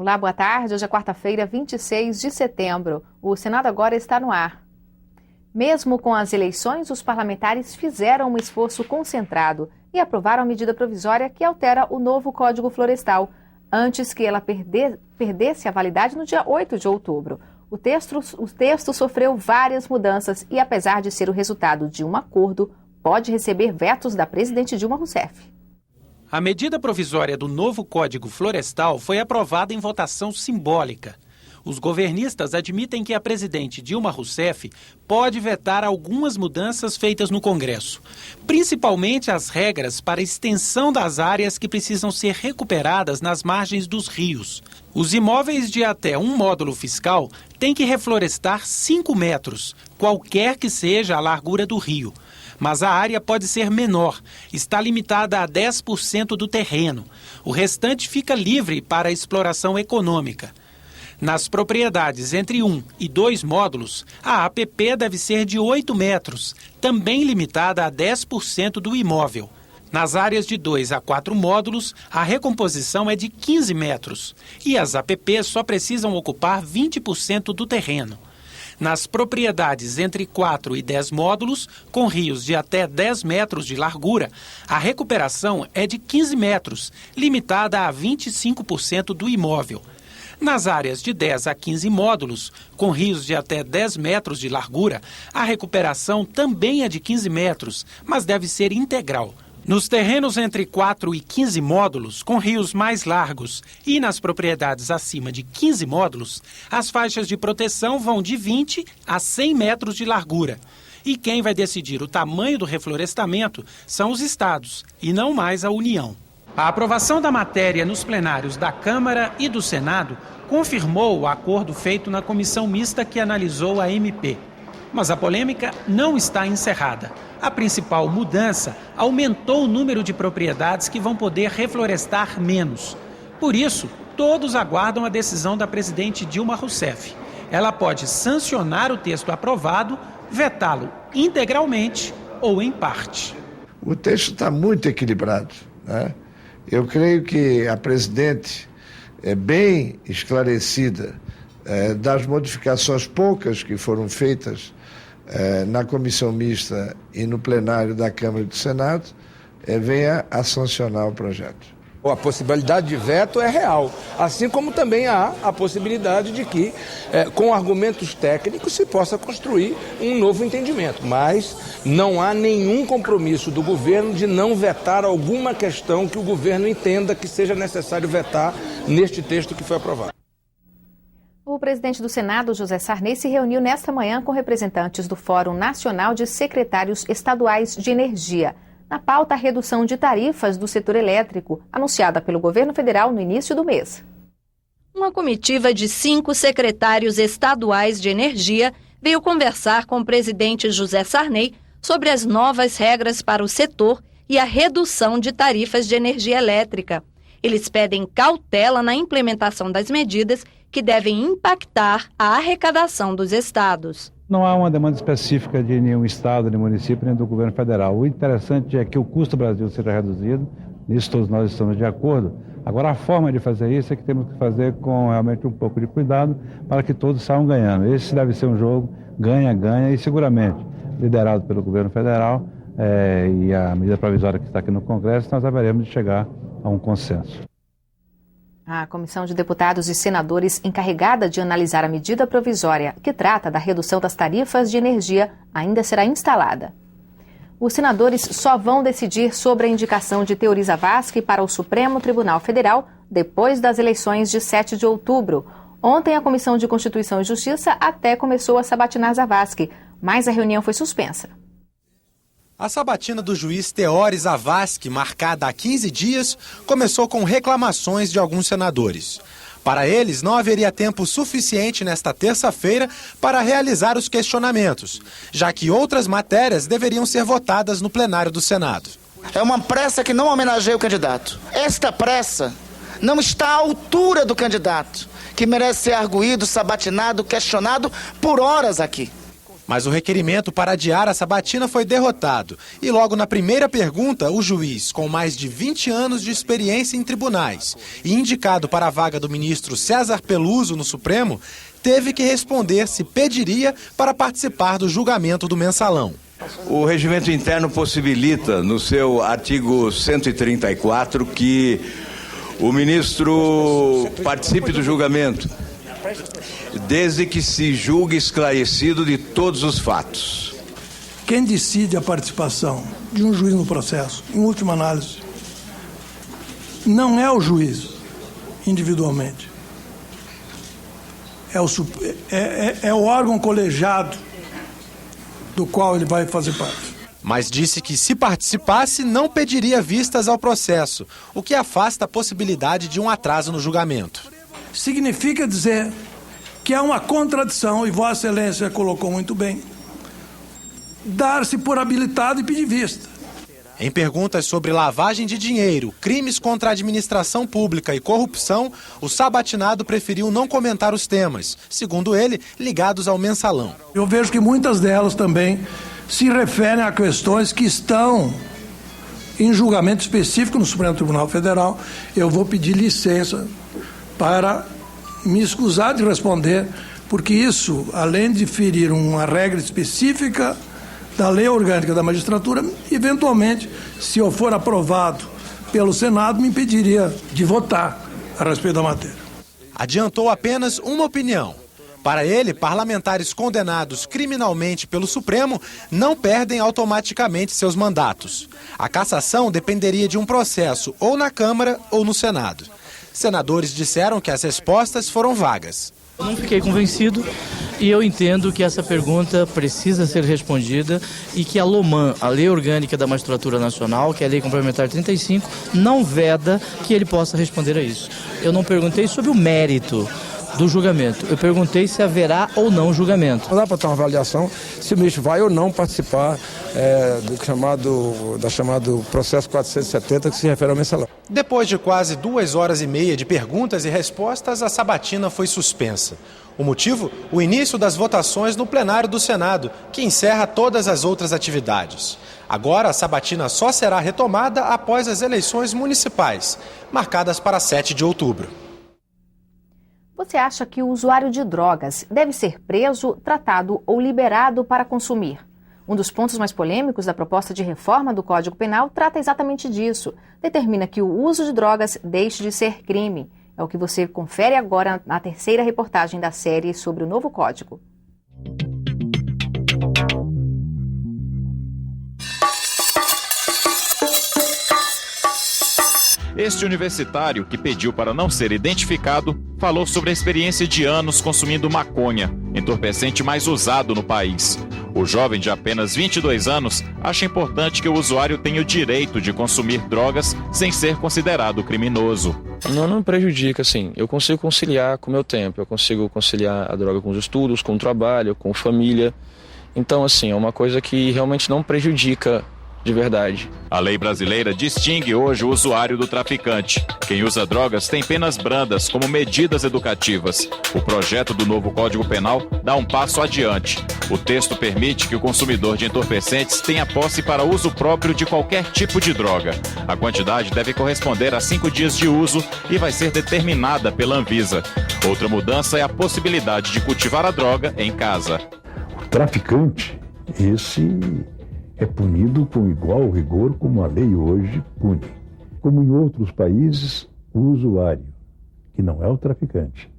Olá, boa tarde. Hoje é quarta-feira, 26 de setembro. O Senado agora está no ar. Mesmo com as eleições, os parlamentares fizeram um esforço concentrado e aprovaram a medida provisória que altera o novo Código Florestal, antes que ela perdesse a validade no dia 8 de outubro. O texto sofreu várias mudanças e, apesar de ser o resultado de um acordo, pode receber vetos da presidente Dilma Rousseff. A medida provisória do novo Código Florestal foi aprovada em votação simbólica. Os governistas admitem que a presidente Dilma Rousseff pode vetar algumas mudanças feitas no Congresso, principalmente as regras para extensão das áreas que precisam ser recuperadas nas margens dos rios. Os imóveis de até um módulo fiscal têm que reflorestar 5 metros, qualquer que seja a largura do rio. Mas a área pode ser menor, está limitada a 10% do terreno. O restante fica livre para a exploração econômica. Nas propriedades entre 1 e 2 módulos, a APP deve ser de 8 metros, também limitada a 10% do imóvel. Nas áreas de 2 a 4 módulos, a recomposição é de 15 metros e as APPs só precisam ocupar 20% do terreno. Nas propriedades entre 4 e 10 módulos, com rios de até 10 metros de largura, a recuperação é de 15 metros, limitada a 25% do imóvel. Nas áreas de 10 a 15 módulos, com rios de até 10 metros de largura, a recuperação também é de 15 metros, mas deve ser integral. Nos terrenos entre 4 e 15 módulos, com rios mais largos, e nas propriedades acima de 15 módulos, as faixas de proteção vão de 20 a 100 metros de largura. E quem vai decidir o tamanho do reflorestamento são os estados, e não mais a União. A aprovação da matéria nos plenários da Câmara e do Senado confirmou o acordo feito na comissão mista que analisou a MP. Mas a polêmica não está encerrada. A principal mudança aumentou o número de propriedades que vão poder reflorestar menos. Por isso, todos aguardam a decisão da presidente Dilma Rousseff. Ela pode sancionar o texto aprovado, vetá-lo integralmente ou em parte. O texto está muito equilibrado, né? Eu creio que a presidente é bem esclarecida das modificações poucas que foram feitas na comissão mista e no plenário da Câmara e do Senado, venha a sancionar o projeto. A possibilidade de veto é real, assim como também há a possibilidade de que, com argumentos técnicos, se possa construir um novo entendimento. Mas não há nenhum compromisso do governo de não vetar alguma questão que o governo entenda que seja necessário vetar neste texto que foi aprovado. O presidente do Senado, José Sarney, se reuniu nesta manhã com representantes do Fórum Nacional de Secretários Estaduais de Energia. Na pauta, a redução de tarifas do setor elétrico, anunciada pelo governo federal no início do mês. Uma comitiva de 5 secretários estaduais de energia veio conversar com o presidente José Sarney sobre as novas regras para o setor e a redução de tarifas de energia elétrica. Eles pedem cautela na implementação das medidas que devem impactar a arrecadação dos estados. Não há uma demanda específica de nenhum estado, nem município, nem do governo federal. O interessante é que o custo do Brasil seja reduzido, nisso todos nós estamos de acordo. Agora, a forma de fazer isso é que temos que fazer com realmente um pouco de cuidado para que todos saiam ganhando. Esse deve ser um jogo ganha-ganha e seguramente liderado pelo governo federal e a medida provisória que está aqui no Congresso, nós haveremos de chegar a um consenso. A Comissão de Deputados e Senadores encarregada de analisar a medida provisória que trata da redução das tarifas de energia ainda será instalada. Os senadores só vão decidir sobre a indicação de Teori Zavascki para o Supremo Tribunal Federal depois das eleições de 7 de outubro. Ontem, a Comissão de Constituição e Justiça até começou a sabatinar Zavascki, mas a reunião foi suspensa. A sabatina do juiz Teori Zavascki, marcada há 15 dias, começou com reclamações de alguns senadores. Para eles, não haveria tempo suficiente nesta terça-feira para realizar os questionamentos, já que outras matérias deveriam ser votadas no plenário do Senado. É uma pressa que não homenageia o candidato. Esta pressa não está à altura do candidato, que merece ser arguído, sabatinado, questionado por horas aqui. Mas o requerimento para adiar a sabatina foi derrotado. E logo na primeira pergunta, o juiz, com mais de 20 anos de experiência em tribunais e indicado para a vaga do ministro César Peluso no Supremo, teve que responder se pediria para participar do julgamento do mensalão. O regimento interno possibilita, no seu artigo 134, que o ministro participe do julgamento, desde que se julgue esclarecido de todos os fatos. Quem decide a participação de um juiz no processo, em última análise, não é o juiz individualmente. É o órgão colegiado do qual ele vai fazer parte. Mas disse que se participasse não pediria vistas ao processo, o que afasta a possibilidade de um atraso no julgamento. Significa dizer que há uma contradição, e Vossa Excelência colocou muito bem, dar-se por habilitado e pedir vista. Em perguntas sobre lavagem de dinheiro, crimes contra a administração pública e corrupção, o sabatinado preferiu não comentar os temas, segundo ele, ligados ao mensalão. Eu vejo que muitas delas também se referem a questões que estão em julgamento específico no Supremo Tribunal Federal. Eu vou pedir licença para me escusar de responder, porque isso, além de ferir uma regra específica da Lei Orgânica da Magistratura, eventualmente, se eu for aprovado pelo Senado, me impediria de votar a respeito da matéria. Adiantou apenas uma opinião. Para ele, parlamentares condenados criminalmente pelo Supremo não perdem automaticamente seus mandatos. A cassação dependeria de um processo ou na Câmara ou no Senado. Senadores disseram que as respostas foram vagas. Eu não fiquei convencido e eu entendo que essa pergunta precisa ser respondida e que a LOMAN, a Lei Orgânica da Magistratura Nacional, que é a Lei Complementar 35, não veda que ele possa responder a isso. Eu não perguntei sobre o mérito do julgamento, eu perguntei se haverá ou não julgamento. Não dá para ter uma avaliação se o ministro vai ou não participar do chamado processo 470, que se refere ao mensalão. Depois de quase 2h30 de perguntas e respostas, a sabatina foi suspensa. O motivo? O início das votações no plenário do Senado, que encerra todas as outras atividades. Agora, a sabatina só será retomada após as eleições municipais, marcadas para 7 de outubro. Você acha que o usuário de drogas deve ser preso, tratado ou liberado para consumir? Um dos pontos mais polêmicos da proposta de reforma do Código Penal trata exatamente disso. Determina que o uso de drogas deixe de ser crime. É o que você confere agora na terceira reportagem da série sobre o novo Código. Este universitário, que pediu para não ser identificado, falou sobre a experiência de anos consumindo maconha, entorpecente mais usado no país. O jovem de apenas 22 anos acha importante que o usuário tenha o direito de consumir drogas sem ser considerado criminoso. Não prejudica, assim. Eu consigo conciliar com o meu tempo, eu consigo conciliar a droga com os estudos, com o trabalho, com família. Então, assim, é uma coisa que realmente não prejudica de verdade. A lei brasileira distingue hoje o usuário do traficante. Quem usa drogas tem penas brandas como medidas educativas. O projeto do novo Código Penal dá um passo adiante. O texto permite que o consumidor de entorpecentes tenha posse para uso próprio de qualquer tipo de droga. A quantidade deve corresponder a 5 dias de uso e vai ser determinada pela Anvisa. Outra mudança é a possibilidade de cultivar a droga em casa. O traficante, esse é punido com igual rigor como a lei hoje pune. Como em outros países, o usuário, que não é o traficante,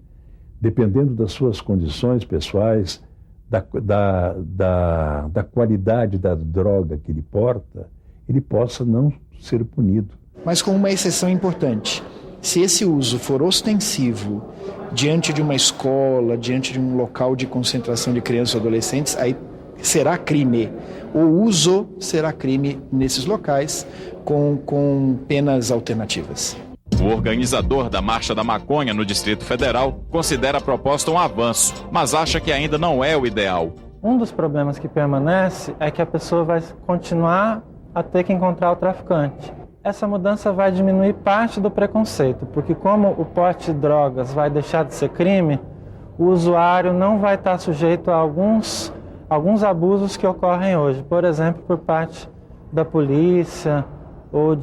dependendo das suas condições pessoais, da qualidade da droga que ele porta, ele possa não ser punido. Mas com uma exceção importante. Se esse uso for ostensivo diante de uma escola, diante de um local de concentração de crianças e adolescentes, aí será crime. O uso será crime nesses locais com penas alternativas. O organizador da Marcha da Maconha no Distrito Federal considera a proposta um avanço, mas acha que ainda não é o ideal. Um dos problemas que permanece é que a pessoa vai continuar a ter que encontrar o traficante. Essa mudança vai diminuir parte do preconceito, porque como o porte de drogas vai deixar de ser crime, o usuário não vai estar sujeito a alguns abusos que ocorrem hoje, por exemplo, por parte da polícia ou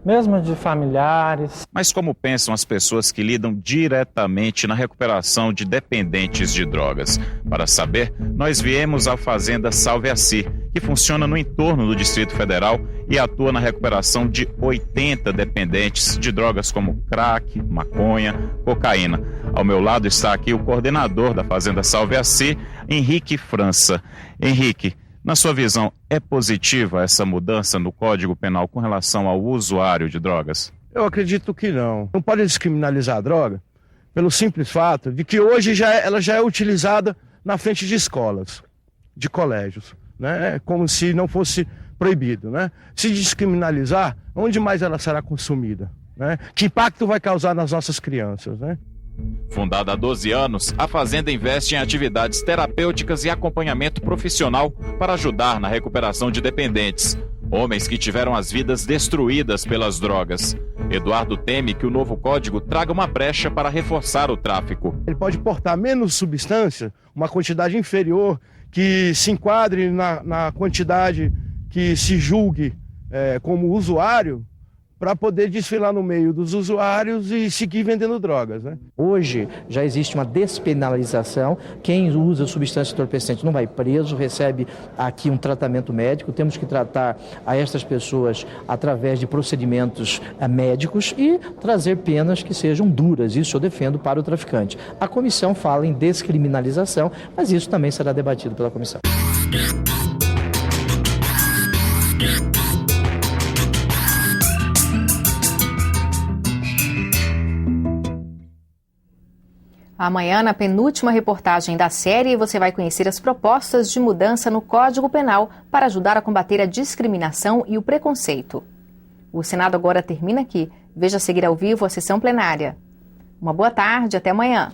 mesmo de familiares. Mas como pensam as pessoas que lidam diretamente na recuperação de dependentes de drogas? Para saber, nós viemos à Fazenda Salve a Si, que funciona no entorno do Distrito Federal e atua na recuperação de 80 dependentes de drogas como crack, maconha, cocaína. Ao meu lado está aqui o coordenador da Fazenda Salve a Si, Henrique França. Henrique, na sua visão, é positiva essa mudança no Código Penal com relação ao usuário de drogas? Eu acredito que não. Não pode descriminalizar a droga pelo simples fato de que hoje ela já é utilizada na frente de escolas, de colégios, né? Como se não fosse proibido, né? Se descriminalizar, onde mais ela será consumida, né? Que impacto vai causar nas nossas crianças, né? Fundada há 12 anos, a Fazenda investe em atividades terapêuticas e acompanhamento profissional para ajudar na recuperação de dependentes, homens que tiveram as vidas destruídas pelas drogas. Eduardo teme que o novo código traga uma brecha para reforçar o tráfico. Ele pode portar menos substância, uma quantidade inferior, que se enquadre na quantidade que se julgue como usuário, para poder desfilar no meio dos usuários e seguir vendendo drogas, né? Hoje já existe uma despenalização, quem usa substância entorpecente não vai preso, recebe aqui um tratamento médico, temos que tratar a estas pessoas através de procedimentos médicos e trazer penas que sejam duras, isso eu defendo para o traficante. A comissão fala em descriminalização, mas isso também será debatido pela comissão. Amanhã, na penúltima reportagem da série, você vai conhecer as propostas de mudança no Código Penal para ajudar a combater a discriminação e o preconceito. O Senado agora termina aqui. Veja a seguir ao vivo a sessão plenária. Uma boa tarde, até amanhã.